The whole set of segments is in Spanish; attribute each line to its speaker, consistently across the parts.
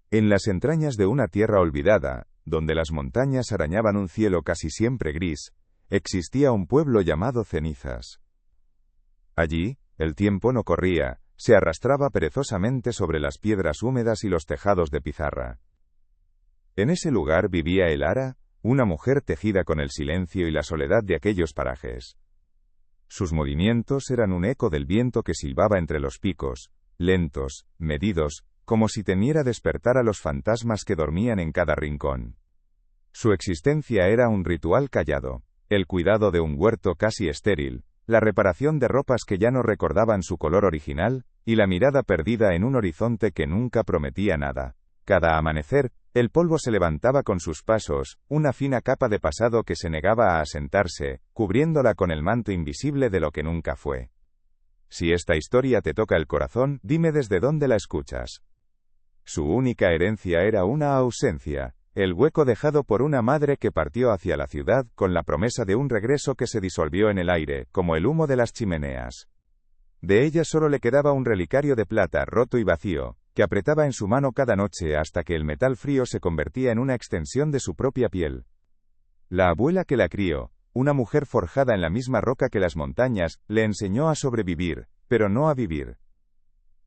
Speaker 1: En las entrañas de una tierra olvidada, donde las montañas arañaban un cielo casi siempre gris, existía un pueblo llamado Cenizas. Allí, el tiempo no corría, se arrastraba perezosamente sobre las piedras húmedas y los tejados de pizarra. En ese lugar vivía Elara, una mujer tejida con el silencio y la soledad de aquellos parajes. Sus movimientos eran un eco del viento que silbaba entre los picos, lentos, medidos, como si temiera despertar a los fantasmas que dormían en cada rincón. Su existencia era un ritual callado, el cuidado de un huerto casi estéril, la reparación de ropas que ya no recordaban su color original, y la mirada perdida en un horizonte que nunca prometía nada. Cada amanecer, el polvo se levantaba con sus pasos, una fina capa de pasado que se negaba a asentarse, cubriéndola con el manto invisible de lo que nunca fue. Si esta historia te toca el corazón, dime desde dónde la escuchas. Su única herencia era una ausencia, el hueco dejado por una madre que partió hacia la ciudad con la promesa de un regreso que se disolvió en el aire, como el humo de las chimeneas. De ella solo le quedaba un relicario de plata roto y vacío, que apretaba en su mano cada noche hasta que el metal frío se convertía en una extensión de su propia piel. La abuela que la crió, una mujer forjada en la misma roca que las montañas, le enseñó a sobrevivir, pero no a vivir.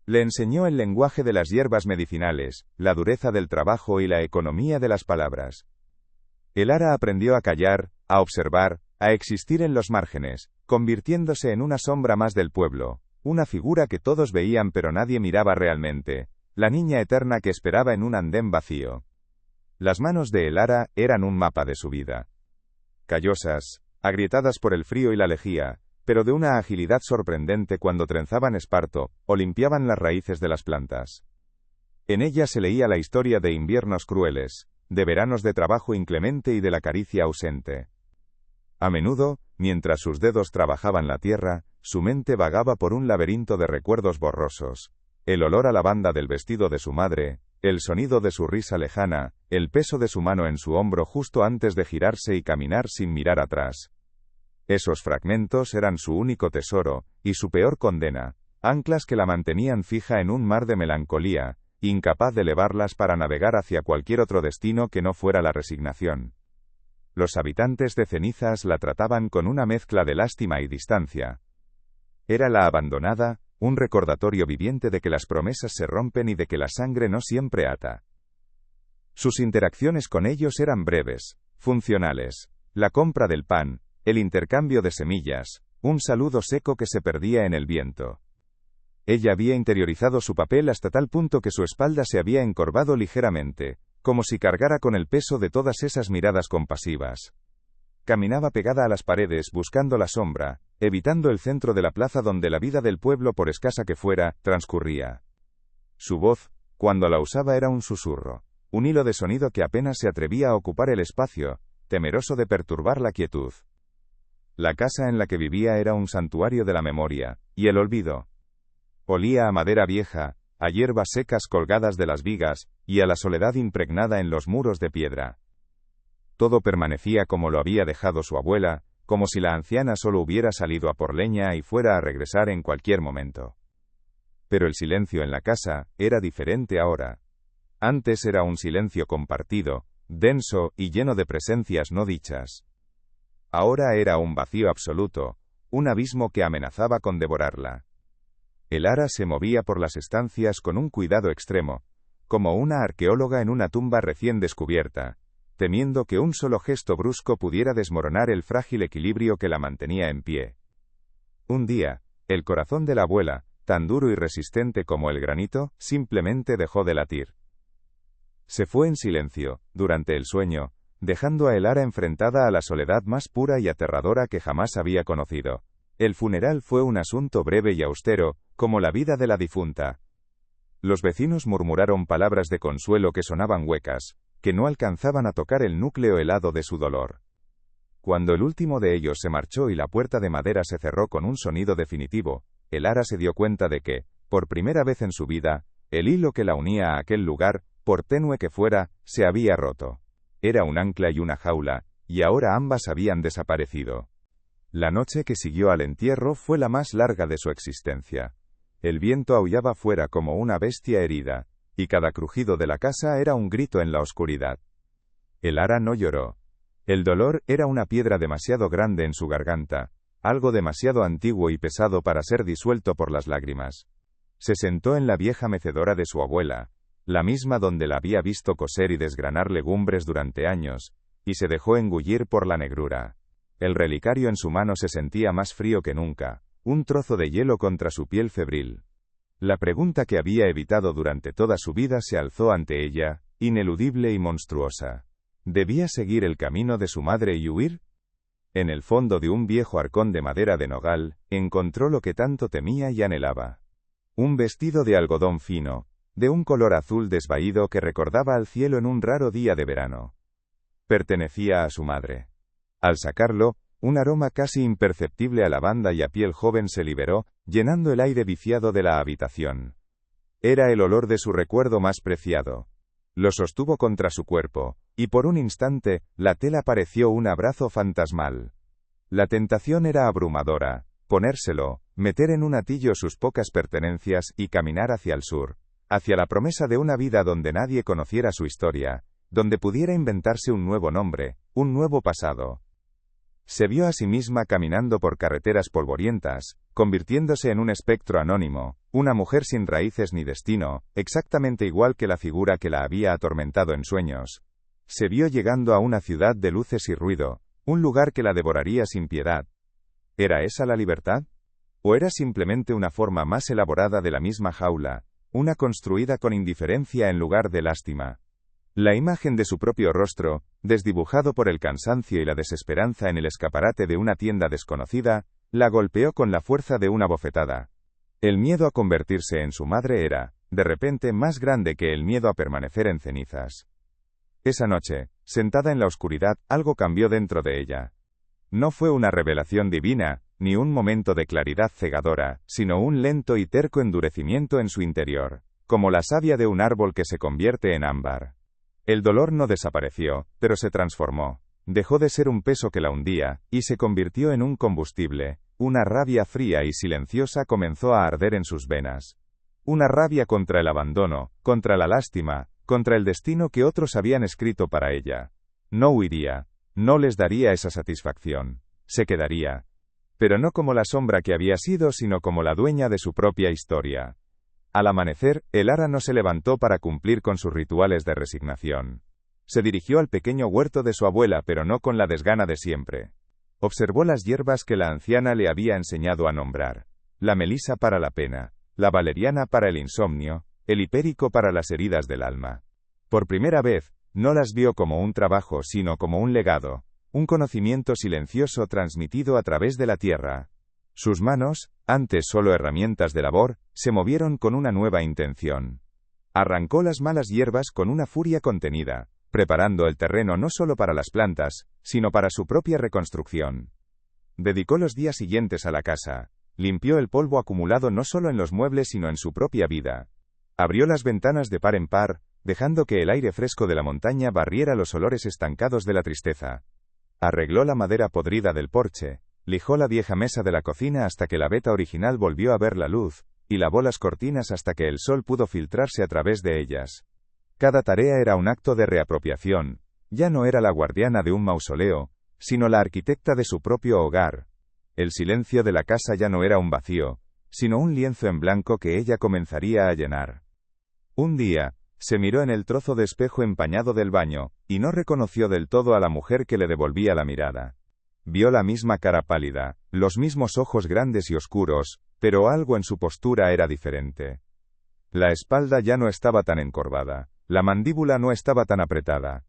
Speaker 1: Le enseñó el lenguaje de las hierbas medicinales, la dureza del trabajo y la economía de las palabras. Elara aprendió a callar, a observar, a existir en los márgenes, convirtiéndose en una sombra más del pueblo, una figura que todos veían pero nadie miraba realmente, la niña eterna que esperaba en un andén vacío. Las manos de Elara eran un mapa de su vida. Callosas, agrietadas por el frío y la lejía, pero de una agilidad sorprendente cuando trenzaban esparto, o limpiaban las raíces de las plantas. En ella se leía la historia de inviernos crueles, de veranos de trabajo inclemente y de la caricia ausente. A menudo, mientras sus dedos trabajaban la tierra, su mente vagaba por un laberinto de recuerdos borrosos. El olor a lavanda del vestido de su madre, el sonido de su risa lejana, el peso de su mano en su hombro justo antes de girarse y caminar sin mirar atrás. Esos fragmentos eran su único tesoro, y su peor condena, anclas que la mantenían fija en un mar de melancolía, incapaz de elevarlas para navegar hacia cualquier otro destino que no fuera la resignación. Los habitantes de Cenizas la trataban con una mezcla de lástima y distancia. Era la abandonada, un recordatorio viviente de que las promesas se rompen y de que la sangre no siempre ata. Sus interacciones con ellos eran breves, funcionales, la compra del pan, el intercambio de semillas, un saludo seco que se perdía en el viento. Ella había interiorizado su papel hasta tal punto que su espalda se había encorvado ligeramente, como si cargara con el peso de todas esas miradas compasivas. Caminaba pegada a las paredes buscando la sombra, evitando el centro de la plaza donde la vida del pueblo, por escasa que fuera, transcurría. Su voz, cuando la usaba, era un susurro, un hilo de sonido que apenas se atrevía a ocupar el espacio, temeroso de perturbar la quietud. La casa en la que vivía era un santuario de la memoria, y el olvido. Olía a madera vieja, a hierbas secas colgadas de las vigas, y a la soledad impregnada en los muros de piedra. Todo permanecía como lo había dejado su abuela, como si la anciana solo hubiera salido a por leña y fuera a regresar en cualquier momento. Pero el silencio en la casa era diferente ahora. Antes era un silencio compartido, denso y lleno de presencias no dichas. Ahora era un vacío absoluto, un abismo que amenazaba con devorarla. Elara se movía por las estancias con un cuidado extremo, como una arqueóloga en una tumba recién descubierta, temiendo que un solo gesto brusco pudiera desmoronar el frágil equilibrio que la mantenía en pie. Un día, el corazón de la abuela, tan duro y resistente como el granito, simplemente dejó de latir. Se fue en silencio, durante el sueño, dejando a Elara enfrentada a la soledad más pura y aterradora que jamás había conocido. El funeral fue un asunto breve y austero, como la vida de la difunta. Los vecinos murmuraron palabras de consuelo que sonaban huecas, que no alcanzaban a tocar el núcleo helado de su dolor. Cuando el último de ellos se marchó y la puerta de madera se cerró con un sonido definitivo, Elara se dio cuenta de que, por primera vez en su vida, el hilo que la unía a aquel lugar, por tenue que fuera, se había roto. Era un ancla y una jaula, y ahora ambas habían desaparecido. La noche que siguió al entierro fue la más larga de su existencia. El viento aullaba fuera como una bestia herida, y cada crujido de la casa era un grito en la oscuridad. El ara no lloró. El dolor era una piedra demasiado grande en su garganta, algo demasiado antiguo y pesado para ser disuelto por las lágrimas. Se sentó en la vieja mecedora de su abuela, la misma donde la había visto coser y desgranar legumbres durante años, y se dejó engullir por la negrura. El relicario en su mano se sentía más frío que nunca, un trozo de hielo contra su piel febril. La pregunta que había evitado durante toda su vida se alzó ante ella, ineludible y monstruosa. ¿Debía seguir el camino de su madre y huir? En el fondo de un viejo arcón de madera de nogal, encontró lo que tanto temía y anhelaba. Un vestido de algodón fino, de un color azul desvaído que recordaba al cielo en un raro día de verano. Pertenecía a su madre. Al sacarlo, un aroma casi imperceptible a lavanda y a piel joven se liberó, llenando el aire viciado de la habitación. Era el olor de su recuerdo más preciado. Lo sostuvo contra su cuerpo, y por un instante, la tela pareció un abrazo fantasmal. La tentación era abrumadora, ponérselo, meter en un atillo sus pocas pertenencias y caminar hacia el sur, hacia la promesa de una vida donde nadie conociera su historia, donde pudiera inventarse un nuevo nombre, un nuevo pasado. Se vio a sí misma caminando por carreteras polvorientas, convirtiéndose en un espectro anónimo, una mujer sin raíces ni destino, exactamente igual que la figura que la había atormentado en sueños. Se vio llegando a una ciudad de luces y ruido, un lugar que la devoraría sin piedad. ¿Era esa la libertad? ¿O era simplemente una forma más elaborada de la misma jaula, una construida con indiferencia en lugar de lástima? La imagen de su propio rostro, desdibujado por el cansancio y la desesperanza en el escaparate de una tienda desconocida, la golpeó con la fuerza de una bofetada. El miedo a convertirse en su madre era, de repente, más grande que el miedo a permanecer en cenizas. Esa noche, sentada en la oscuridad, algo cambió dentro de ella. No fue una revelación divina, ni un momento de claridad cegadora, sino un lento y terco endurecimiento en su interior, como la savia de un árbol que se convierte en ámbar. El dolor no desapareció, pero se transformó. Dejó de ser un peso que la hundía, y se convirtió en un combustible. Una rabia fría y silenciosa comenzó a arder en sus venas. Una rabia contra el abandono, contra la lástima, contra el destino que otros habían escrito para ella. No huiría, no les daría esa satisfacción. Se quedaría. Pero no como la sombra que había sido, sino como la dueña de su propia historia. Al amanecer, el ara no se levantó para cumplir con sus rituales de resignación. Se dirigió al pequeño huerto de su abuela, pero no con la desgana de siempre. Observó las hierbas que la anciana le había enseñado a nombrar. La melisa para la pena, la valeriana para el insomnio, el hipérico para las heridas del alma. Por primera vez, no las vio como un trabajo, sino como un legado, un conocimiento silencioso transmitido a través de la tierra. Sus manos, antes solo herramientas de labor, se movieron con una nueva intención. Arrancó las malas hierbas con una furia contenida, preparando el terreno no solo para las plantas, sino para su propia reconstrucción. Dedicó los días siguientes a la casa, limpió el polvo acumulado no solo en los muebles sino en su propia vida. Abrió las ventanas de par en par, dejando que el aire fresco de la montaña barriera los olores estancados de la tristeza. Arregló la madera podrida del porche, lijó la vieja mesa de la cocina hasta que la veta original volvió a ver la luz, y lavó las cortinas hasta que el sol pudo filtrarse a través de ellas. Cada tarea era un acto de reapropiación. Ya no era la guardiana de un mausoleo, sino la arquitecta de su propio hogar. El silencio de la casa ya no era un vacío, sino un lienzo en blanco que ella comenzaría a llenar. Un día, se miró en el trozo de espejo empañado del baño, y no reconoció del todo a la mujer que le devolvía la mirada. Vio la misma cara pálida, los mismos ojos grandes y oscuros, pero algo en su postura era diferente. La espalda ya no estaba tan encorvada, la mandíbula no estaba tan apretada.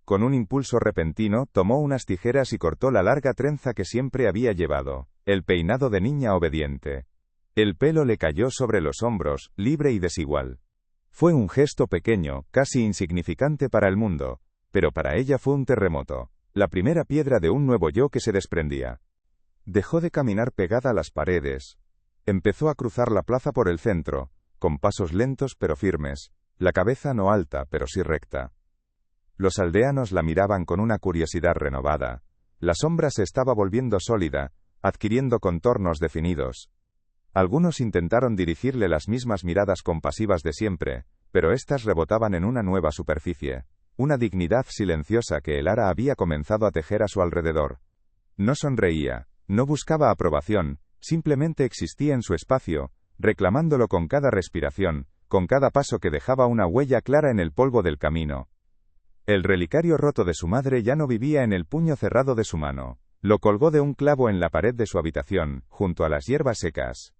Speaker 1: Con un impulso repentino, tomó unas tijeras y cortó la larga trenza que siempre había llevado, el peinado de niña obediente. El pelo le cayó sobre los hombros, libre y desigual. Fue un gesto pequeño, casi insignificante para el mundo, pero para ella fue un terremoto, la primera piedra de un nuevo yo que se desprendía. Dejó de caminar pegada a las paredes. Empezó a cruzar la plaza por el centro, con pasos lentos pero firmes, la cabeza no alta pero sí recta. Los aldeanos la miraban con una curiosidad renovada. La sombra se estaba volviendo sólida, adquiriendo contornos definidos. Algunos intentaron dirigirle las mismas miradas compasivas de siempre, pero éstas rebotaban en una nueva superficie, una dignidad silenciosa que el Ara había comenzado a tejer a su alrededor. No sonreía, no buscaba aprobación, simplemente existía en su espacio, reclamándolo con cada respiración, con cada paso que dejaba una huella clara en el polvo del camino. El relicario roto de su madre ya no vivía en el puño cerrado de su mano. Lo colgó de un clavo en la pared de su habitación, junto a las hierbas secas.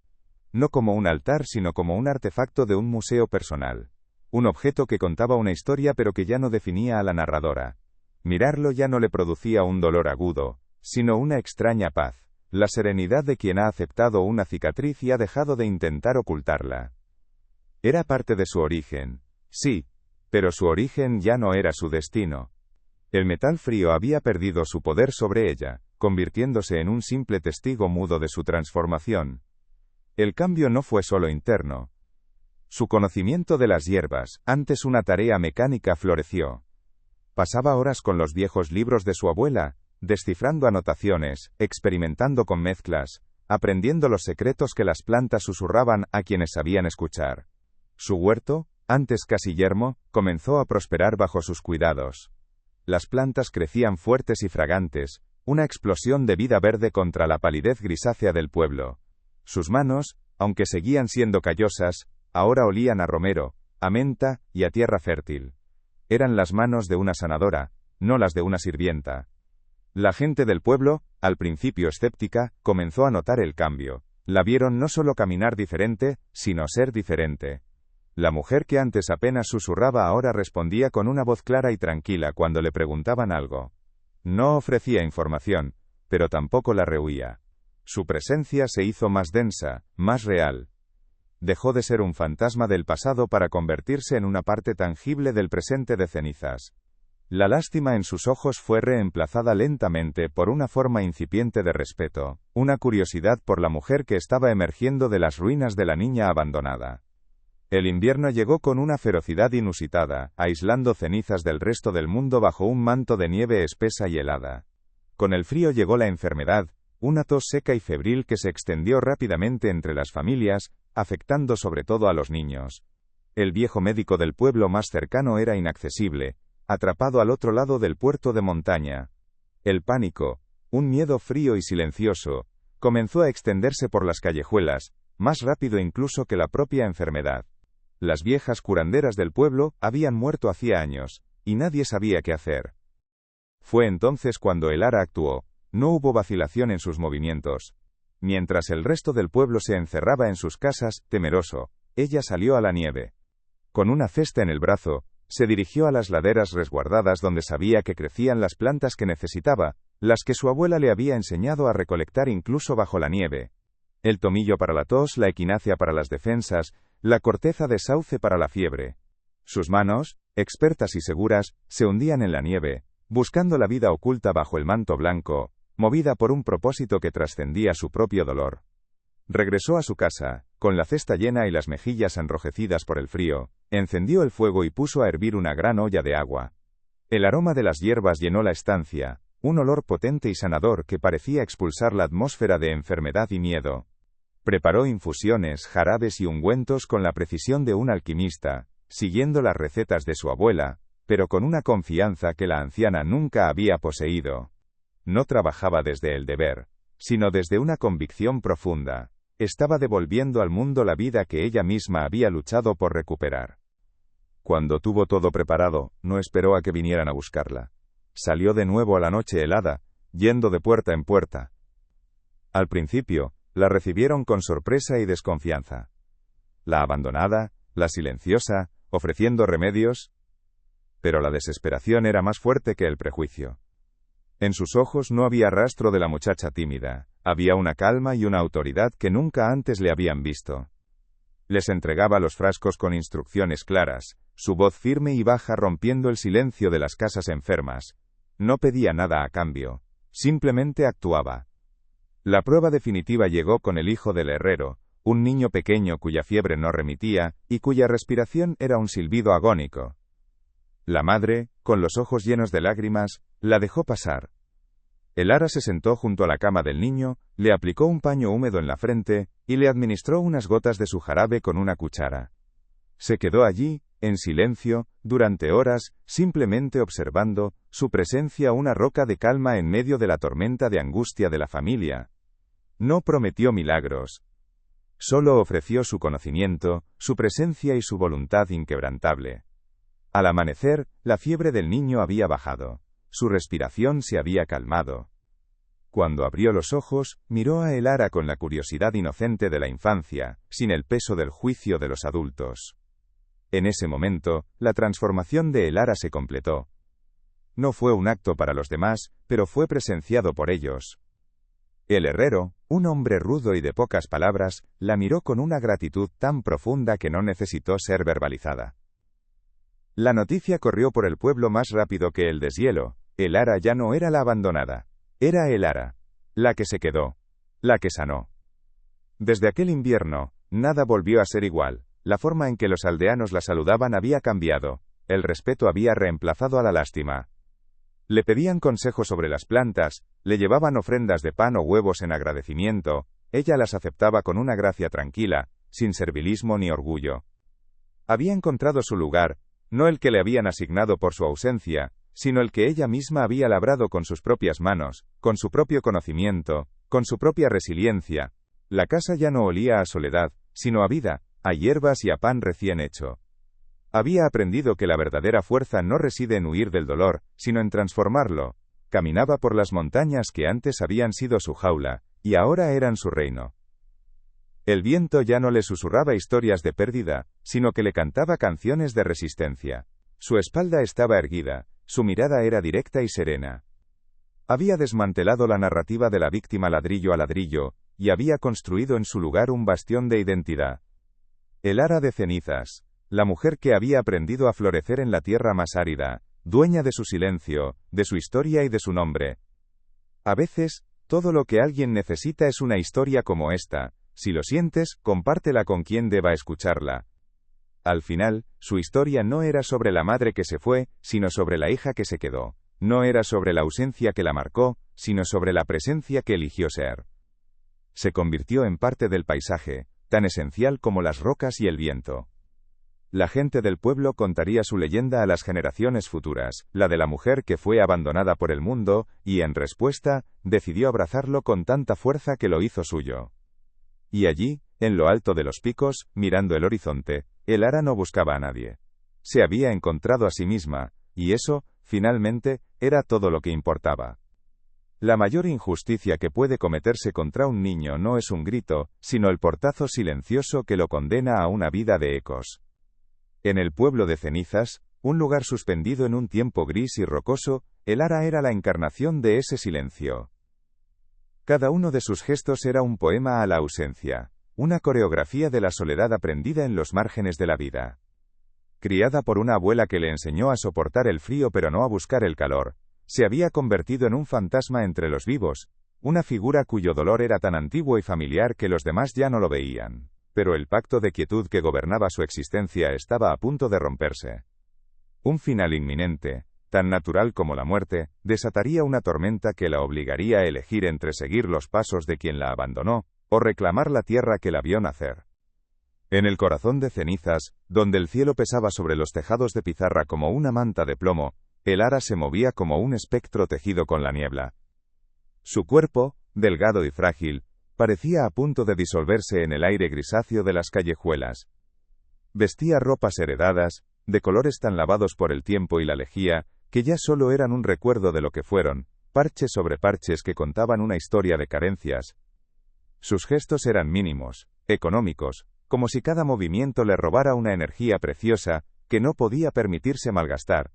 Speaker 1: No como un altar, sino como un artefacto de un museo personal. Un objeto que contaba una historia pero que ya no definía a la narradora. Mirarlo ya no le producía un dolor agudo, sino una extraña paz, la serenidad de quien ha aceptado una cicatriz y ha dejado de intentar ocultarla. Era parte de su origen, sí, pero su origen ya no era su destino. El metal frío había perdido su poder sobre ella, convirtiéndose en un simple testigo mudo de su transformación. El cambio no fue solo interno. Su conocimiento de las hierbas, antes una tarea mecánica, floreció. Pasaba horas con los viejos libros de su abuela, descifrando anotaciones, experimentando con mezclas, aprendiendo los secretos que las plantas susurraban a quienes sabían escuchar. Su huerto, antes casi yermo, comenzó a prosperar bajo sus cuidados. Las plantas crecían fuertes y fragantes, una explosión de vida verde contra la palidez grisácea del pueblo. Sus manos, aunque seguían siendo callosas, ahora olían a romero, a menta y a tierra fértil. Eran las manos de una sanadora, no las de una sirvienta. La gente del pueblo, al principio escéptica, comenzó a notar el cambio. La vieron no solo caminar diferente, sino ser diferente. La mujer que antes apenas susurraba ahora respondía con una voz clara y tranquila cuando le preguntaban algo. No ofrecía información, pero tampoco la rehuía. Su presencia se hizo más densa, más real. Dejó de ser un fantasma del pasado para convertirse en una parte tangible del presente de cenizas. La lástima en sus ojos fue reemplazada lentamente por una forma incipiente de respeto, una curiosidad por la mujer que estaba emergiendo de las ruinas de la niña abandonada. El invierno llegó con una ferocidad inusitada, aislando cenizas del resto del mundo bajo un manto de nieve espesa y helada. Con el frío llegó la enfermedad, una tos seca y febril que se extendió rápidamente entre las familias, afectando sobre todo a los niños. El viejo médico del pueblo más cercano era inaccesible, atrapado al otro lado del puerto de montaña. El pánico, un miedo frío y silencioso, comenzó a extenderse por las callejuelas, más rápido incluso que la propia enfermedad. Las viejas curanderas del pueblo habían muerto hacía años, y nadie sabía qué hacer. Fue entonces cuando el Ara actuó. No hubo vacilación en sus movimientos. Mientras el resto del pueblo se encerraba en sus casas, temeroso, ella salió a la nieve. Con una cesta en el brazo, se dirigió a las laderas resguardadas donde sabía que crecían las plantas que necesitaba, las que su abuela le había enseñado a recolectar incluso bajo la nieve. El tomillo para la tos, la equinácea para las defensas, la corteza de sauce para la fiebre. Sus manos, expertas y seguras, se hundían en la nieve, buscando la vida oculta bajo el manto blanco, movida por un propósito que trascendía su propio dolor. Regresó a su casa, con la cesta llena y las mejillas enrojecidas por el frío, encendió el fuego y puso a hervir una gran olla de agua. El aroma de las hierbas llenó la estancia, un olor potente y sanador que parecía expulsar la atmósfera de enfermedad y miedo. Preparó infusiones, jarabes y ungüentos con la precisión de un alquimista, siguiendo las recetas de su abuela, pero con una confianza que la anciana nunca había poseído. No trabajaba desde el deber, sino desde una convicción profunda. Estaba devolviendo al mundo la vida que ella misma había luchado por recuperar. Cuando tuvo todo preparado, no esperó a que vinieran a buscarla. Salió de nuevo a la noche helada, yendo de puerta en puerta. Al principio, la recibieron con sorpresa y desconfianza. La abandonada, la silenciosa, ofreciendo remedios. Pero la desesperación era más fuerte que el prejuicio. En sus ojos no había rastro de la muchacha tímida, había una calma y una autoridad que nunca antes le habían visto. Les entregaba los frascos con instrucciones claras, su voz firme y baja rompiendo el silencio de las casas enfermas. No pedía nada a cambio, simplemente actuaba. La prueba definitiva llegó con el hijo del herrero, un niño pequeño cuya fiebre no remitía, y cuya respiración era un silbido agónico. La madre, con los ojos llenos de lágrimas, la dejó pasar. El Ara se sentó junto a la cama del niño, le aplicó un paño húmedo en la frente, y le administró unas gotas de su jarabe con una cuchara. Se quedó allí, en silencio, durante horas, simplemente observando, su presencia una roca de calma en medio de la tormenta de angustia de la familia. No prometió milagros. Solo ofreció su conocimiento, su presencia y su voluntad inquebrantable. Al amanecer, la fiebre del niño había bajado. Su respiración se había calmado. Cuando abrió los ojos, miró a Elara con la curiosidad inocente de la infancia, sin el peso del juicio de los adultos. En ese momento, la transformación de Elara se completó. No fue un acto para los demás, pero fue presenciado por ellos. El herrero, un hombre rudo y de pocas palabras, la miró con una gratitud tan profunda que no necesitó ser verbalizada. La noticia corrió por el pueblo más rápido que el deshielo. Elara ya no era la abandonada. Era Elara. La que se quedó. La que sanó. Desde aquel invierno, nada volvió a ser igual. La forma en que los aldeanos la saludaban había cambiado. El respeto había reemplazado a la lástima. Le pedían consejos sobre las plantas, le llevaban ofrendas de pan o huevos en agradecimiento, ella las aceptaba con una gracia tranquila, sin servilismo ni orgullo. Había encontrado su lugar, no el que le habían asignado por su ausencia, sino el que ella misma había labrado con sus propias manos, con su propio conocimiento, con su propia resiliencia. La casa ya no olía a soledad, sino a vida, a hierbas y a pan recién hecho. Había aprendido que la verdadera fuerza no reside en huir del dolor, sino en transformarlo. Caminaba por las montañas que antes habían sido su jaula, y ahora eran su reino. El viento ya no le susurraba historias de pérdida, sino que le cantaba canciones de resistencia. Su espalda estaba erguida, su mirada era directa y serena. Había desmantelado la narrativa de la víctima ladrillo a ladrillo, y había construido en su lugar un bastión de identidad. Elara de cenizas. La mujer que había aprendido a florecer en la tierra más árida, dueña de su silencio, de su historia y de su nombre. A veces, todo lo que alguien necesita es una historia como esta. Si lo sientes, compártela con quien deba escucharla. Al final, su historia no era sobre la madre que se fue, sino sobre la hija que se quedó. No era sobre la ausencia que la marcó, sino sobre la presencia que eligió ser. Se convirtió en parte del paisaje, tan esencial como las rocas y el viento. La gente del pueblo contaría su leyenda a las generaciones futuras, la de la mujer que fue abandonada por el mundo, y en respuesta, decidió abrazarlo con tanta fuerza que lo hizo suyo. Y allí, en lo alto de los picos, mirando el horizonte, Elara no buscaba a nadie. Se había encontrado a sí misma, y eso, finalmente, era todo lo que importaba. La mayor injusticia que puede cometerse contra un niño no es un grito, sino el portazo silencioso que lo condena a una vida de ecos. En el pueblo de cenizas, un lugar suspendido en un tiempo gris y rocoso, Elara era la encarnación de ese silencio. Cada uno de sus gestos era un poema a la ausencia, una coreografía de la soledad aprendida en los márgenes de la vida. Criada por una abuela que le enseñó a soportar el frío pero no a buscar el calor, se había convertido en un fantasma entre los vivos, una figura cuyo dolor era tan antiguo y familiar que los demás ya no lo veían. Pero el pacto de quietud que gobernaba su existencia estaba a punto de romperse. Un final inminente, tan natural como la muerte, desataría una tormenta que la obligaría a elegir entre seguir los pasos de quien la abandonó, o reclamar la tierra que la vio nacer. En el corazón de cenizas, donde el cielo pesaba sobre los tejados de pizarra como una manta de plomo, Elara se movía como un espectro tejido con la niebla. Su cuerpo, delgado y frágil, parecía a punto de disolverse en el aire grisáceo de las callejuelas. Vestía ropas heredadas, de colores tan lavados por el tiempo y la lejía, que ya solo eran un recuerdo de lo que fueron, parches sobre parches que contaban una historia de carencias. Sus gestos eran mínimos, económicos, como si cada movimiento le robara una energía preciosa, que no podía permitirse malgastar.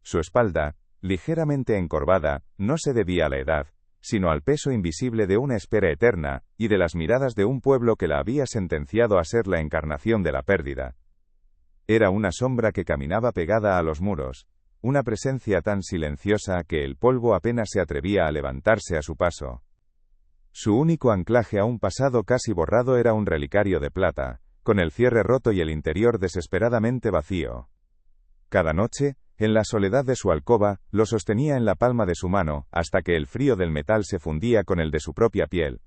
Speaker 1: Su espalda, ligeramente encorvada, no se debía a la edad, sino al peso invisible de una espera eterna, y de las miradas de un pueblo que la había sentenciado a ser la encarnación de la pérdida. Era una sombra que caminaba pegada a los muros, una presencia tan silenciosa que el polvo apenas se atrevía a levantarse a su paso. Su único anclaje a un pasado casi borrado era un relicario de plata, con el cierre roto y el interior desesperadamente vacío. Cada noche, en la soledad de su alcoba, lo sostenía en la palma de su mano, hasta que el frío del metal se fundía con el de su propia piel.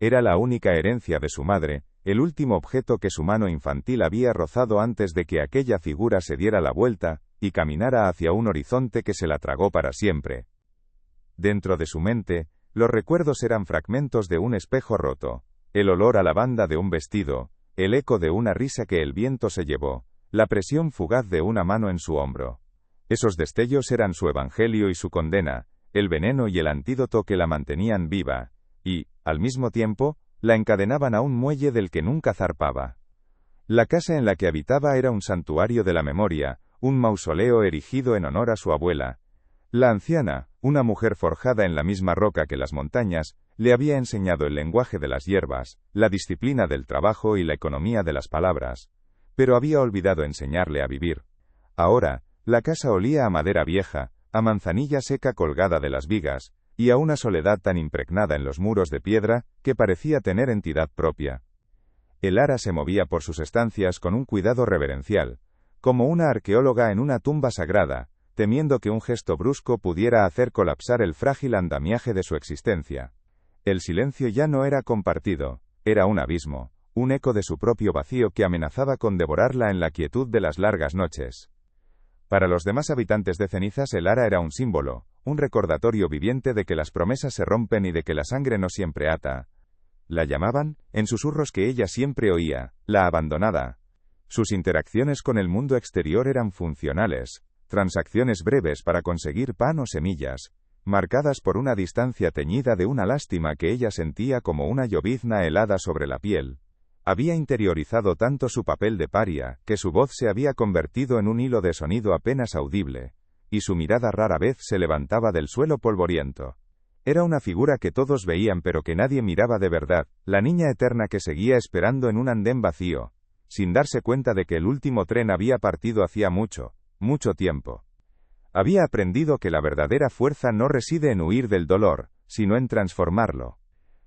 Speaker 1: Era la única herencia de su madre, el último objeto que su mano infantil había rozado antes de que aquella figura se diera la vuelta, y caminara hacia un horizonte que se la tragó para siempre. Dentro de su mente, los recuerdos eran fragmentos de un espejo roto, el olor a lavanda de un vestido, el eco de una risa que el viento se llevó, la presión fugaz de una mano en su hombro. Esos destellos eran su evangelio y su condena, el veneno y el antídoto que la mantenían viva, y, al mismo tiempo, la encadenaban a un muelle del que nunca zarpaba. La casa en la que habitaba era un santuario de la memoria, un mausoleo erigido en honor a su abuela. La anciana, una mujer forjada en la misma roca que las montañas, le había enseñado el lenguaje de las hierbas, la disciplina del trabajo y la economía de las palabras, pero había olvidado enseñarle a vivir. Ahora, la casa olía a madera vieja, a manzanilla seca colgada de las vigas, y a una soledad tan impregnada en los muros de piedra, que parecía tener entidad propia. Elara se movía por sus estancias con un cuidado reverencial, como una arqueóloga en una tumba sagrada, temiendo que un gesto brusco pudiera hacer colapsar el frágil andamiaje de su existencia. El silencio ya no era compartido, era un abismo, un eco de su propio vacío que amenazaba con devorarla en la quietud de las largas noches. Para los demás habitantes de Cenizas, Elara era un símbolo, un recordatorio viviente de que las promesas se rompen y de que la sangre no siempre ata. La llamaban, en susurros que ella siempre oía, la abandonada. Sus interacciones con el mundo exterior eran funcionales, transacciones breves para conseguir pan o semillas, marcadas por una distancia teñida de una lástima que ella sentía como una llovizna helada sobre la piel. Había interiorizado tanto su papel de paria, que su voz se había convertido en un hilo de sonido apenas audible, y su mirada rara vez se levantaba del suelo polvoriento. Era una figura que todos veían pero que nadie miraba de verdad, la niña eterna que seguía esperando en un andén vacío, sin darse cuenta de que el último tren había partido hacía mucho, mucho tiempo. Había aprendido que la verdadera fuerza no reside en huir del dolor, sino en transformarlo.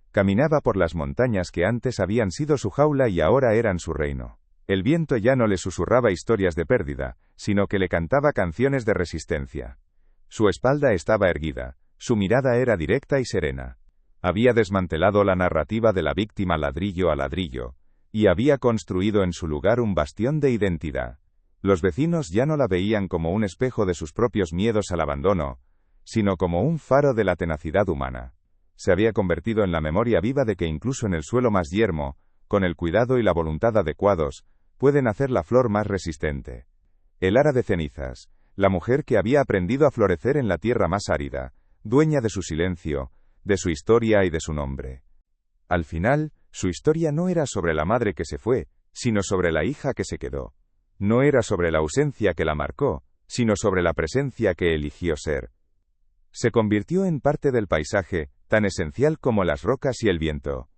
Speaker 1: Caminaba por las montañas que antes habían sido su jaula y ahora eran su reino. El viento ya no le susurraba historias de pérdida, sino que le cantaba canciones de resistencia. Su espalda estaba erguida, su mirada era directa y serena. Había desmantelado la narrativa de la víctima ladrillo a ladrillo, y había construido en su lugar un bastión de identidad. Los vecinos ya no la veían como un espejo de sus propios miedos al abandono, sino como un faro de la tenacidad humana. Se había convertido en la memoria viva de que incluso en el suelo más yermo, con el cuidado y la voluntad adecuados, pueden hacer la flor más resistente. Elara de Cenizas, la mujer que había aprendido a florecer en la tierra más árida, dueña de su silencio, de su historia y de su nombre. Al final, su historia no era sobre la madre que se fue, sino sobre la hija que se quedó. No era sobre la ausencia que la marcó, sino sobre la presencia que eligió ser. Se convirtió en parte del paisaje, tan esencial como las rocas y el viento.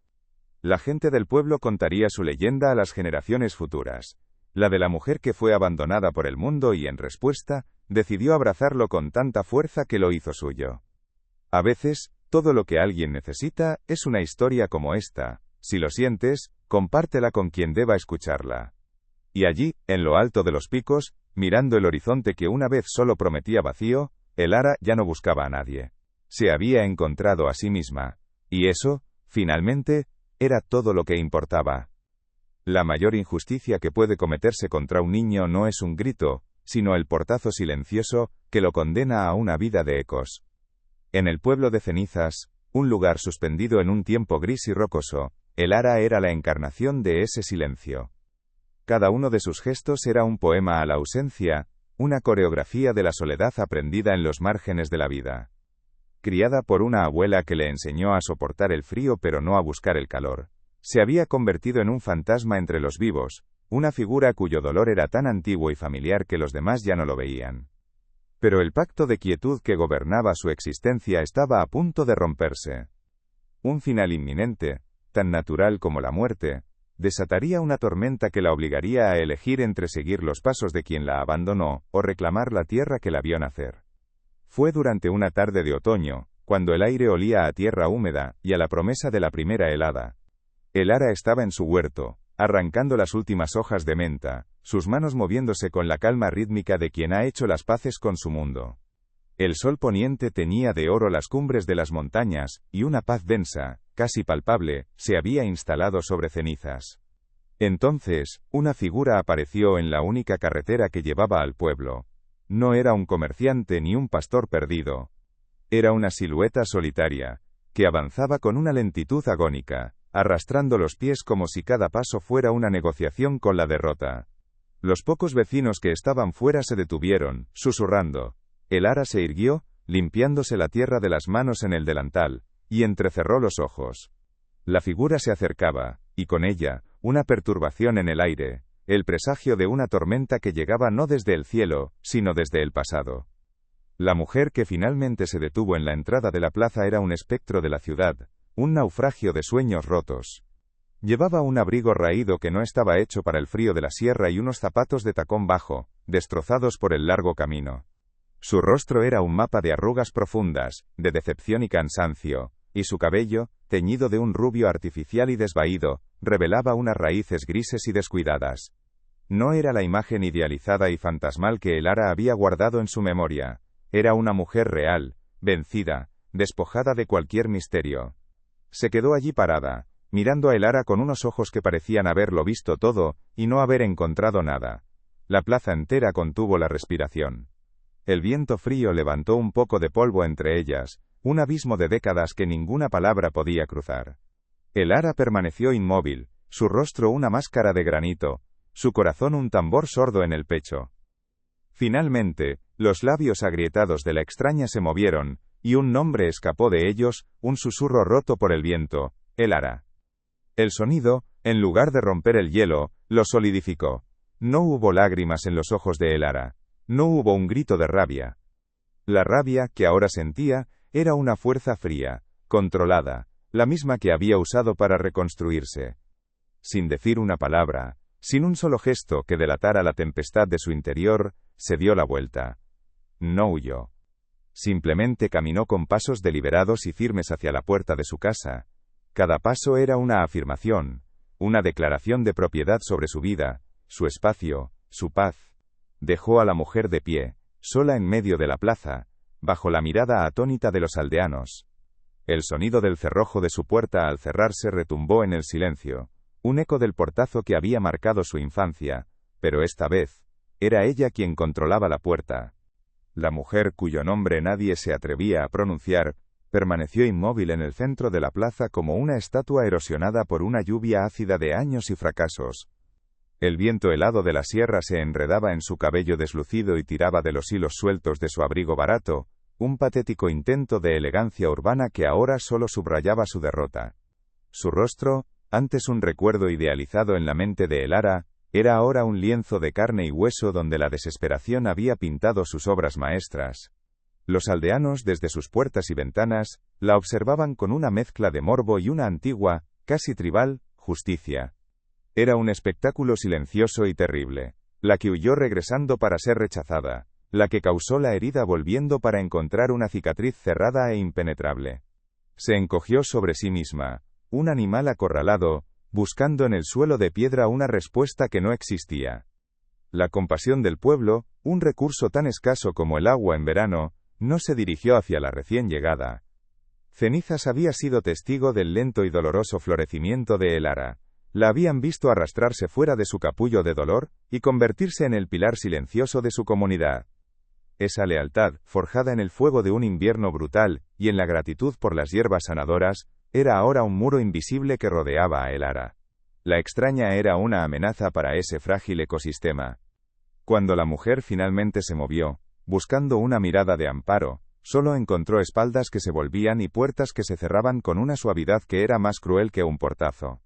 Speaker 1: La gente del pueblo contaría su leyenda a las generaciones futuras, la de la mujer que fue abandonada por el mundo y en respuesta, decidió abrazarlo con tanta fuerza que lo hizo suyo. A veces, todo lo que alguien necesita es una historia como esta. Si lo sientes, compártela con quien deba escucharla. Y allí, en lo alto de los picos, mirando el horizonte que una vez solo prometía vacío, Elara ya no buscaba a nadie. Se había encontrado a sí misma. Y eso, finalmente, era todo lo que importaba. La mayor injusticia que puede cometerse contra un niño no es un grito, sino el portazo silencioso, que lo condena a una vida de ecos. En el pueblo de Cenizas, un lugar suspendido en un tiempo gris y rocoso, Elara era la encarnación de ese silencio. Cada uno de sus gestos era un poema a la ausencia, una coreografía de la soledad aprendida en los márgenes de la vida. Criada por una abuela que le enseñó a soportar el frío pero no a buscar el calor, se había convertido en un fantasma entre los vivos, una figura cuyo dolor era tan antiguo y familiar que los demás ya no lo veían. Pero el pacto de quietud que gobernaba su existencia estaba a punto de romperse. Un final inminente, tan natural como la muerte, desataría una tormenta que la obligaría a elegir entre seguir los pasos de quien la abandonó, o reclamar la tierra que la vio nacer. Fue durante una tarde de otoño, cuando el aire olía a tierra húmeda, y a la promesa de la primera helada. Elara estaba en su huerto, arrancando las últimas hojas de menta, sus manos moviéndose con la calma rítmica de quien ha hecho las paces con su mundo. El sol poniente teñía de oro las cumbres de las montañas, y una paz densa, casi palpable, se había instalado sobre Cenizas. Entonces, una figura apareció en la única carretera que llevaba al pueblo. No era un comerciante ni un pastor perdido. Era una silueta solitaria, que avanzaba con una lentitud agónica, arrastrando los pies como si cada paso fuera una negociación con la derrota. Los pocos vecinos que estaban fuera se detuvieron, susurrando. El ara se irguió, limpiándose la tierra de las manos en el delantal, y entrecerró los ojos. La figura se acercaba, y con ella, una perturbación en el aire, el presagio de una tormenta que llegaba no desde el cielo, sino desde el pasado. La mujer que finalmente se detuvo en la entrada de la plaza era un espectro de la ciudad, un naufragio de sueños rotos. Llevaba un abrigo raído que no estaba hecho para el frío de la sierra y unos zapatos de tacón bajo, destrozados por el largo camino. Su rostro era un mapa de arrugas profundas, de decepción y cansancio, y su cabello, teñido de un rubio artificial y desvaído, revelaba unas raíces grises y descuidadas. No era la imagen idealizada y fantasmal que el ara había guardado en su memoria. Era una mujer real, vencida, despojada de cualquier misterio. Se quedó allí parada, mirando a el ara con unos ojos que parecían haberlo visto todo, y no haber encontrado nada. La plaza entera contuvo la respiración. El viento frío levantó un poco de polvo entre ellas, un abismo de décadas que ninguna palabra podía cruzar. El ara permaneció inmóvil, su rostro una máscara de granito, su corazón un tambor sordo en el pecho. Finalmente, los labios agrietados de la extraña se movieron, y un nombre escapó de ellos, un susurro roto por el viento, el ara. El sonido, en lugar de romper el hielo, lo solidificó. No hubo lágrimas en los ojos de el ara. No hubo un grito de rabia. La rabia, que ahora sentía, era una fuerza fría, controlada, la misma que había usado para reconstruirse. Sin decir una palabra, sin un solo gesto que delatara la tempestad de su interior, se dio la vuelta. No huyó. Simplemente caminó con pasos deliberados y firmes hacia la puerta de su casa. Cada paso era una afirmación, una declaración de propiedad sobre su vida, su espacio, su paz. Dejó a la mujer de pie, sola en medio de la plaza, bajo la mirada atónita de los aldeanos. El sonido del cerrojo de su puerta al cerrarse retumbó en el silencio, un eco del portazo que había marcado su infancia, pero esta vez, era ella quien controlaba la puerta. La mujer cuyo nombre nadie se atrevía a pronunciar, permaneció inmóvil en el centro de la plaza como una estatua erosionada por una lluvia ácida de años y fracasos. El viento helado de la sierra se enredaba en su cabello deslucido y tiraba de los hilos sueltos de su abrigo barato, un patético intento de elegancia urbana que ahora solo subrayaba su derrota. Su rostro, antes un recuerdo idealizado en la mente de el ara, era ahora un lienzo de carne y hueso donde la desesperación había pintado sus obras maestras. Los aldeanos desde sus puertas y ventanas, la observaban con una mezcla de morbo y una antigua, casi tribal, justicia. Era un espectáculo silencioso y terrible. La que huyó regresando para ser rechazada. La que causó la herida volviendo para encontrar una cicatriz cerrada e impenetrable. Se encogió sobre sí misma, un animal acorralado, buscando en el suelo de piedra una respuesta que no existía. La compasión del pueblo, un recurso tan escaso como el agua en verano, no se dirigió hacia la recién llegada. Cenizas había sido testigo del lento y doloroso florecimiento de el ara. La habían visto arrastrarse fuera de su capullo de dolor, y convertirse en el pilar silencioso de su comunidad. Esa lealtad, forjada en el fuego de un invierno brutal, y en la gratitud por las hierbas sanadoras, era ahora un muro invisible que rodeaba a el ara. La extraña era una amenaza para ese frágil ecosistema. Cuando la mujer finalmente se movió, buscando una mirada de amparo, solo encontró espaldas que se volvían y puertas que se cerraban con una suavidad que era más cruel que un portazo.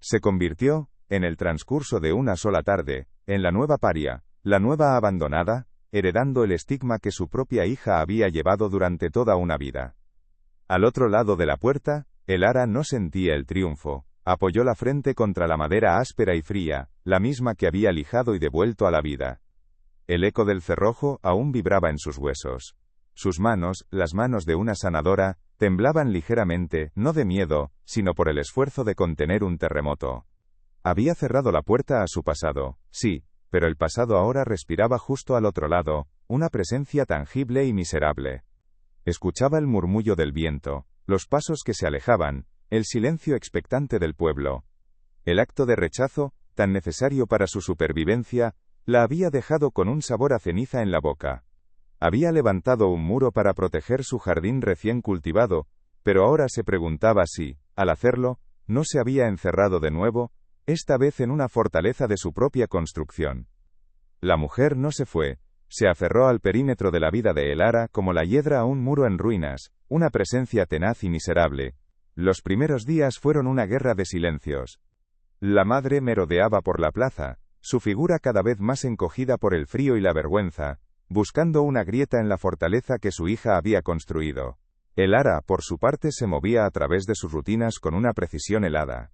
Speaker 1: Se convirtió, en el transcurso de una sola tarde, en la nueva paria, la nueva abandonada, heredando el estigma que su propia hija había llevado durante toda una vida. Al otro lado de la puerta, el ara no sentía el triunfo, apoyó la frente contra la madera áspera y fría, la misma que había lijado y devuelto a la vida. El eco del cerrojo aún vibraba en sus huesos. Sus manos, las manos de una sanadora, temblaban ligeramente, no de miedo, sino por el esfuerzo de contener un terremoto. Había cerrado la puerta a su pasado, sí, pero el pasado ahora respiraba justo al otro lado, una presencia tangible y miserable. Escuchaba el murmullo del viento, los pasos que se alejaban, el silencio expectante del pueblo. El acto de rechazo, tan necesario para su supervivencia, la había dejado con un sabor a ceniza en la boca. Había levantado un muro para proteger su jardín recién cultivado, pero ahora se preguntaba si, al hacerlo, no se había encerrado de nuevo, esta vez en una fortaleza de su propia construcción. La mujer no se fue, se aferró al perímetro de la vida de Elara como la hiedra a un muro en ruinas, una presencia tenaz y miserable. Los primeros días fueron una guerra de silencios. La madre merodeaba por la plaza, su figura cada vez más encogida por el frío y la vergüenza, buscando una grieta en la fortaleza que su hija había construido. Elara, por su parte, se movía a través de sus rutinas con una precisión helada.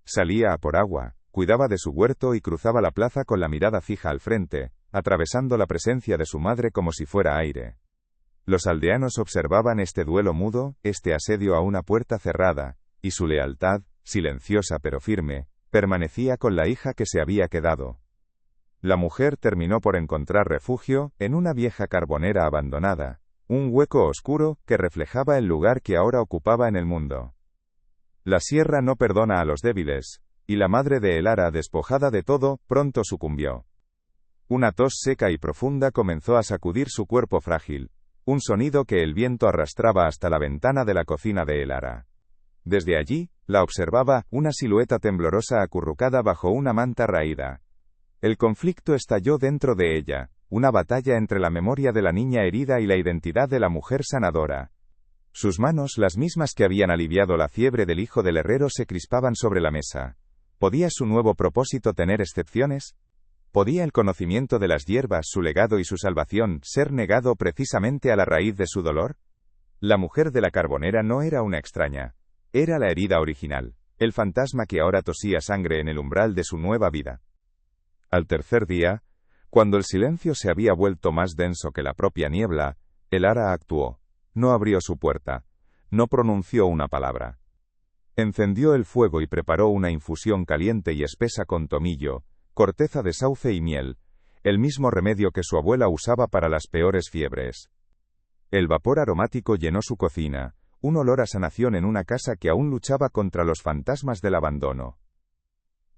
Speaker 1: Salía a por agua, cuidaba de su huerto y cruzaba la plaza con la mirada fija al frente, atravesando la presencia de su madre como si fuera aire. Los aldeanos observaban este duelo mudo, este asedio a una puerta cerrada, y su lealtad, silenciosa pero firme, permanecía con la hija que se había quedado. La mujer terminó por encontrar refugio en una vieja carbonera abandonada, un hueco oscuro que reflejaba el lugar que ahora ocupaba en el mundo. La sierra no perdona a los débiles, y la madre de Elara, despojada de todo, pronto sucumbió. Una tos seca y profunda comenzó a sacudir su cuerpo frágil, un sonido que el viento arrastraba hasta la ventana de la cocina de Elara. Desde allí, la observaba una silueta temblorosa acurrucada bajo una manta raída. El conflicto estalló dentro de ella, una batalla entre la memoria de la niña herida y la identidad de la mujer sanadora. Sus manos, las mismas que habían aliviado la fiebre del hijo del herrero, se crispaban sobre la mesa. ¿Podía su nuevo propósito tener excepciones? ¿Podía el conocimiento de las hierbas, su legado y su salvación, ser negado precisamente a la raíz de su dolor? La mujer de la carbonera no era una extraña. Era la herida original, el fantasma que ahora tosía sangre en el umbral de su nueva vida. Al tercer día, cuando el silencio se había vuelto más denso que la propia niebla, Elara actuó. No abrió su puerta. No pronunció una palabra. Encendió el fuego y preparó una infusión caliente y espesa con tomillo, corteza de sauce y miel, el mismo remedio que su abuela usaba para las peores fiebres. El vapor aromático llenó su cocina, un olor a sanación en una casa que aún luchaba contra los fantasmas del abandono.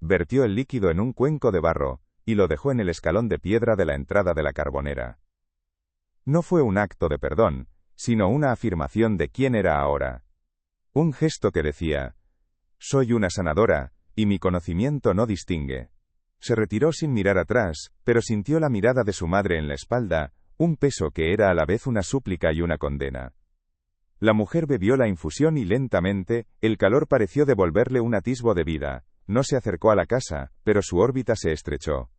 Speaker 1: Vertió el líquido en un cuenco de barro, y lo dejó en el escalón de piedra de la entrada de la carbonera. No fue un acto de perdón, sino una afirmación de quién era ahora. Un gesto que decía: soy una sanadora, y mi conocimiento no distingue. Se retiró sin mirar atrás, pero sintió la mirada de su madre en la espalda, un peso que era a la vez una súplica y una condena. La mujer bebió la infusión y lentamente, el calor pareció devolverle un atisbo de vida. No se acercó a la casa, pero su órbita se estrechó.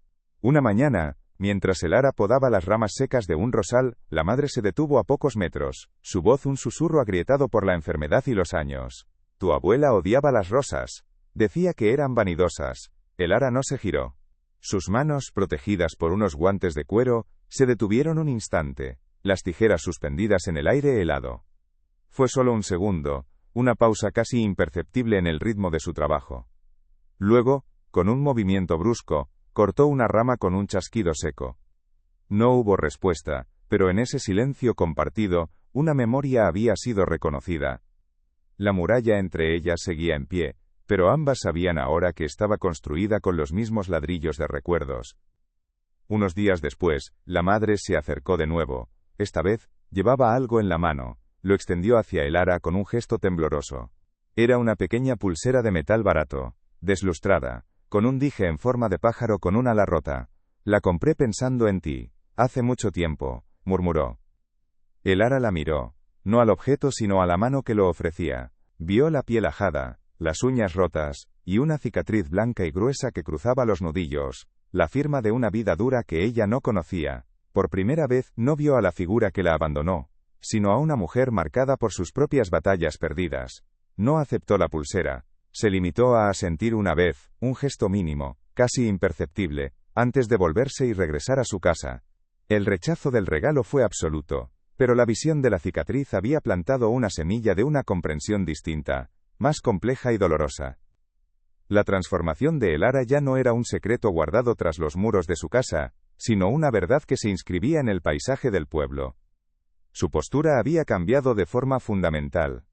Speaker 1: Una mañana, mientras Elara podaba las ramas secas de un rosal, la madre se detuvo a pocos metros, su voz un susurro agrietado por la enfermedad y los años. Tu abuela odiaba las rosas. Decía que eran vanidosas. Elara no se giró. Sus manos, protegidas por unos guantes de cuero, se detuvieron un instante, las tijeras suspendidas en el aire helado. Fue solo un segundo, una pausa casi imperceptible en el ritmo de su trabajo. Luego, con un movimiento brusco, cortó una rama con un chasquido seco. No hubo respuesta, pero en ese silencio compartido, una memoria había sido reconocida. La muralla entre ellas seguía en pie, pero ambas sabían ahora que estaba construida con los mismos ladrillos de recuerdos. Unos días después, la madre se acercó de nuevo. Esta vez, llevaba algo en la mano, lo extendió hacia Elara con un gesto tembloroso. Era una pequeña pulsera de metal barato, deslustrada, con un dije en forma de pájaro con un ala rota. La compré pensando en ti, hace mucho tiempo, murmuró. Elara la miró, no al objeto sino a la mano que lo ofrecía. Vio la piel ajada, las uñas rotas, y una cicatriz blanca y gruesa que cruzaba los nudillos, la firma de una vida dura que ella no conocía. Por primera vez, no vio a la figura que la abandonó, sino a una mujer marcada por sus propias batallas perdidas. No aceptó la pulsera. Se limitó a asentir una vez, un gesto mínimo, casi imperceptible, antes de volverse y regresar a su casa. El rechazo del regalo fue absoluto, pero la visión de la cicatriz había plantado una semilla de una comprensión distinta, más compleja y dolorosa. La transformación de Elara ya no era un secreto guardado tras los muros de su casa, sino una verdad que se inscribía en el paisaje del pueblo. Su postura había cambiado de forma fundamental.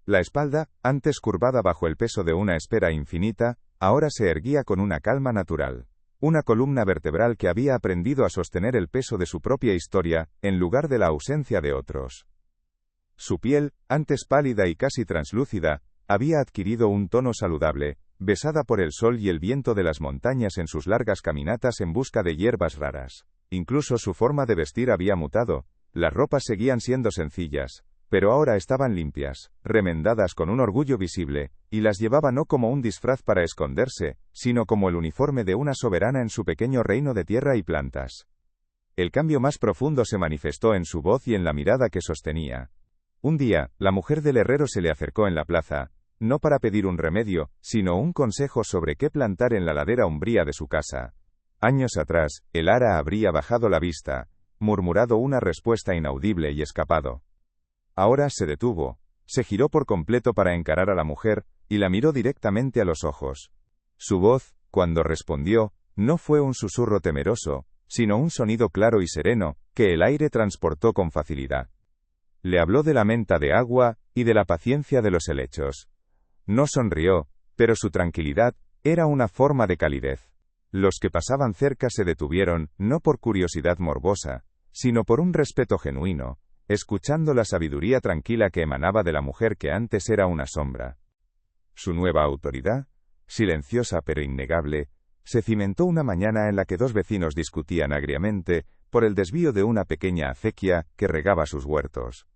Speaker 1: La espalda, antes curvada bajo el peso de una espera infinita, ahora se erguía con una calma natural. Una columna vertebral que había aprendido a sostener el peso de su propia historia, en lugar de la ausencia de otros. Su piel, antes pálida y casi translúcida, había adquirido un tono saludable, besada por el sol y el viento de las montañas en sus largas caminatas en busca de hierbas raras. Incluso su forma de vestir había mutado. Las ropas seguían siendo sencillas, pero ahora estaban limpias, remendadas con un orgullo visible, y las llevaba no como un disfraz para esconderse, sino como el uniforme de una soberana en su pequeño reino de tierra y plantas. El cambio más profundo se manifestó en su voz y en la mirada que sostenía. Un día, la mujer del herrero se le acercó en la plaza, no para pedir un remedio, sino un consejo sobre qué plantar en la ladera umbría de su casa. Años atrás, el ara habría bajado la vista, murmurado una respuesta inaudible y escapado. Ahora se detuvo, se giró por completo para encarar a la mujer, y la miró directamente a los ojos. Su voz, cuando respondió, no fue un susurro temeroso, sino un sonido claro y sereno, que el aire transportó con facilidad. Le habló de la menta de agua, y de la paciencia de los helechos. No sonrió, pero su tranquilidad era una forma de calidez. Los que pasaban cerca se detuvieron, no por curiosidad morbosa, sino por un respeto genuino, escuchando la sabiduría tranquila que emanaba de la mujer que antes era una sombra. Su nueva autoridad, silenciosa pero innegable, se cimentó una mañana en la que dos vecinos discutían agriamente por el desvío de una pequeña acequia que regaba sus huertos.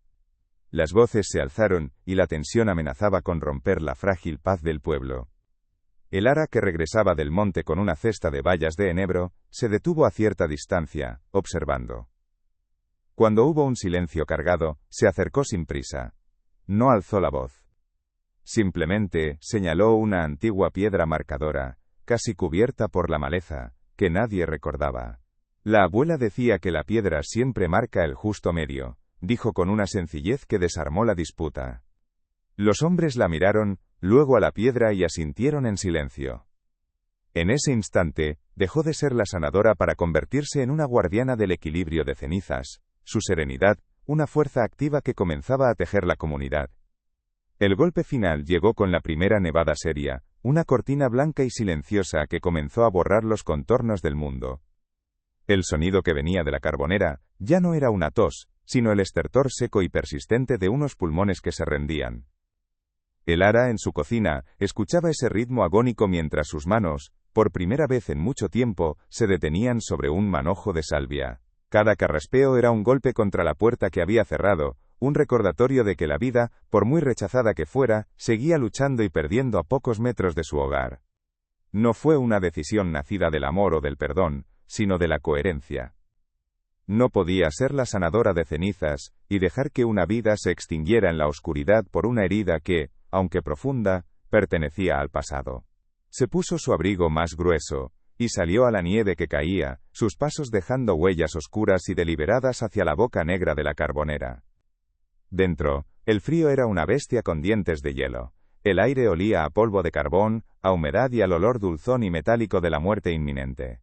Speaker 1: Las voces se alzaron, y la tensión amenazaba con romper la frágil paz del pueblo. El ara, que regresaba del monte con una cesta de bayas de enebro, se detuvo a cierta distancia, observando. Cuando hubo un silencio cargado, se acercó sin prisa. No alzó la voz. Simplemente señaló una antigua piedra marcadora, casi cubierta por la maleza, que nadie recordaba. La abuela decía que la piedra siempre marca el justo medio, dijo con una sencillez que desarmó la disputa. Los hombres la miraron, luego a la piedra y asintieron en silencio. En ese instante, dejó de ser la sanadora para convertirse en una guardiana del equilibrio de cenizas, su serenidad, una fuerza activa que comenzaba a tejer la comunidad. El golpe final llegó con la primera nevada seria, una cortina blanca y silenciosa que comenzó a borrar los contornos del mundo. El sonido que venía de la carbonera ya no era una tos, sino el estertor seco y persistente de unos pulmones que se rendían. El ara, en su cocina, escuchaba ese ritmo agónico mientras sus manos, por primera vez en mucho tiempo, se detenían sobre un manojo de salvia. Cada carraspeo era un golpe contra la puerta que había cerrado, un recordatorio de que la vida, por muy rechazada que fuera, seguía luchando y perdiendo a pocos metros de su hogar. No fue una decisión nacida del amor o del perdón, sino de la coherencia. No podía ser la sanadora de cenizas, y dejar que una vida se extinguiera en la oscuridad por una herida que, aunque profunda, pertenecía al pasado. Se puso su abrigo más grueso, y salió a la nieve que caía, sus pasos dejando huellas oscuras y deliberadas hacia la boca negra de la carbonera. Dentro, el frío era una bestia con dientes de hielo. El aire olía a polvo de carbón, a humedad y al olor dulzón y metálico de la muerte inminente.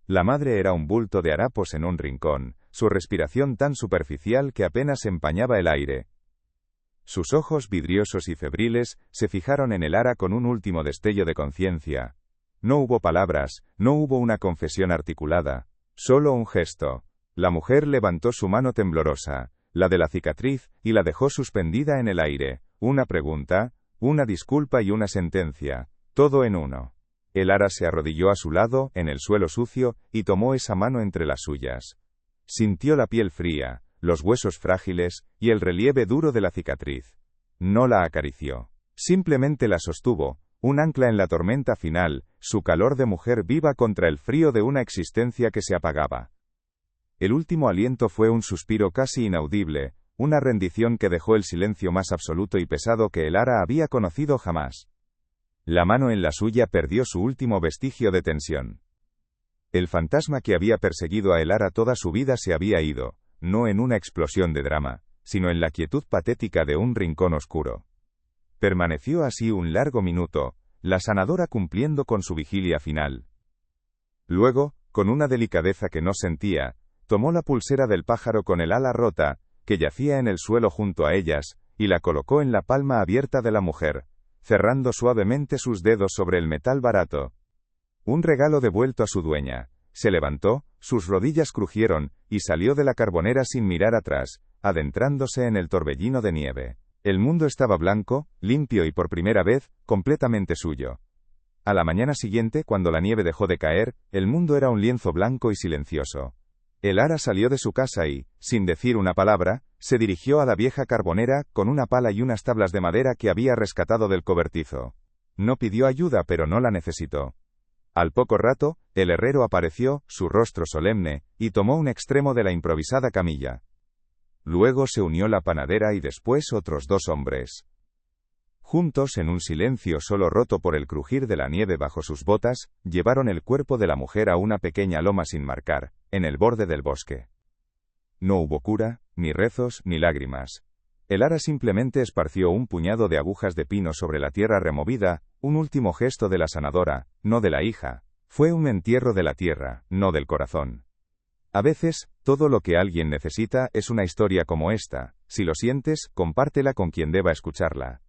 Speaker 1: La madre era un bulto de harapos en un rincón, su respiración tan superficial que apenas empañaba el aire. Sus ojos vidriosos y febriles se fijaron en el ara con un último destello de conciencia. No hubo palabras, no hubo una confesión articulada, solo un gesto. La mujer levantó su mano temblorosa, la de la cicatriz, y la dejó suspendida en el aire. Una pregunta, una disculpa y una sentencia, todo en uno. El ara se arrodilló a su lado, en el suelo sucio, y tomó esa mano entre las suyas. Sintió la piel fría, los huesos frágiles, y el relieve duro de la cicatriz. No la acarició. Simplemente la sostuvo, un ancla en la tormenta final, su calor de mujer viva contra el frío de una existencia que se apagaba. El último aliento fue un suspiro casi inaudible, una rendición que dejó el silencio más absoluto y pesado que el ara había conocido jamás. La mano en la suya perdió su último vestigio de tensión. El fantasma que había perseguido a el ara toda su vida se había ido, no en una explosión de drama, sino en la quietud patética de un rincón oscuro. Permaneció así un largo minuto, la sanadora cumpliendo con su vigilia final. Luego, con una delicadeza que no sentía, tomó la pulsera del pájaro con el ala rota, que yacía en el suelo junto a ellas, y la colocó en la palma abierta de la mujer. cerrando suavemente sus dedos sobre el metal barato. Un regalo devuelto a su dueña. Se levantó, sus rodillas crujieron, y salió de la carbonera sin mirar atrás, adentrándose en el torbellino de nieve. El mundo estaba blanco, limpio y por primera vez, completamente suyo. A la mañana siguiente, cuando la nieve dejó de caer, el mundo era un lienzo blanco y silencioso. El ara salió de su casa y, sin decir una palabra, se dirigió a la vieja carbonera, con una pala y unas tablas de madera que había rescatado del cobertizo. No pidió ayuda, pero no la necesitó. Al poco rato, el herrero apareció, su rostro solemne, y tomó un extremo de la improvisada camilla. Luego se unió la panadera y después otros 2 hombres. Juntos, en un silencio solo roto por el crujir de la nieve bajo sus botas, llevaron el cuerpo de la mujer a una pequeña loma sin marcar, en el borde del bosque. No hubo cura, ni rezos, ni lágrimas. El ara simplemente esparció un puñado de agujas de pino sobre la tierra removida, un último gesto de la sanadora, no de la hija. Fue un entierro de la tierra, no del corazón. A veces, todo lo que alguien necesita es una historia como esta. Si lo sientes, compártela con quien deba escucharla.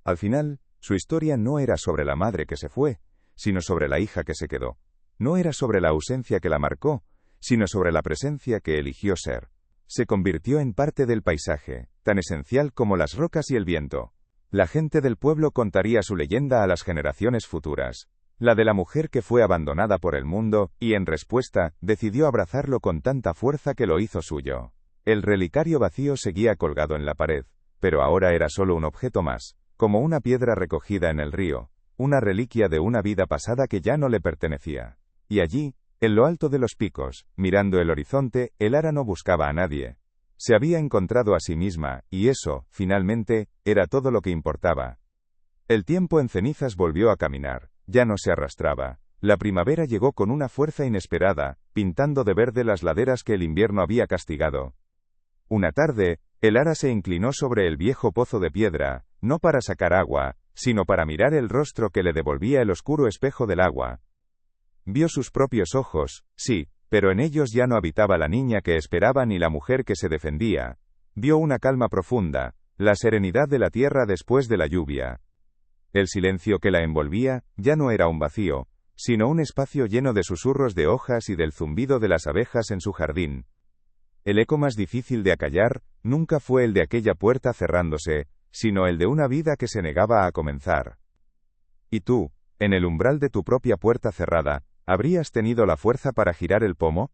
Speaker 1: Al final, su historia no era sobre la madre que se fue, sino sobre la hija que se quedó. No era sobre la ausencia que la marcó, sino sobre la presencia que eligió ser. Se convirtió en parte del paisaje, tan esencial como las rocas y el viento. La gente del pueblo contaría su leyenda a las generaciones futuras. La de la mujer que fue abandonada por el mundo, y en respuesta, decidió abrazarlo con tanta fuerza que lo hizo suyo. El relicario vacío seguía colgado en la pared, pero ahora era solo un objeto más, como una piedra recogida en el río, una reliquia de una vida pasada que ya no le pertenecía. Y allí, en lo alto de los picos, mirando el horizonte, el ara no buscaba a nadie. Se había encontrado a sí misma, y eso, finalmente, era todo lo que importaba. El tiempo en cenizas volvió a caminar, ya no se arrastraba. La primavera llegó con una fuerza inesperada, pintando de verde las laderas que el invierno había castigado. Una tarde, el ara se inclinó sobre el viejo pozo de piedra, no para sacar agua, sino para mirar el rostro que le devolvía el oscuro espejo del agua. Vio sus propios ojos, sí, pero en ellos ya no habitaba la niña que esperaba ni la mujer que se defendía. Vio una calma profunda, la serenidad de la tierra después de la lluvia. El silencio que la envolvía, ya no era un vacío, sino un espacio lleno de susurros de hojas y del zumbido de las abejas en su jardín. El eco más difícil de acallar, nunca fue el de aquella puerta cerrándose, sino el de una vida que se negaba a comenzar. ¿Y tú, en el umbral de tu propia puerta cerrada, habrías tenido la fuerza para girar el pomo?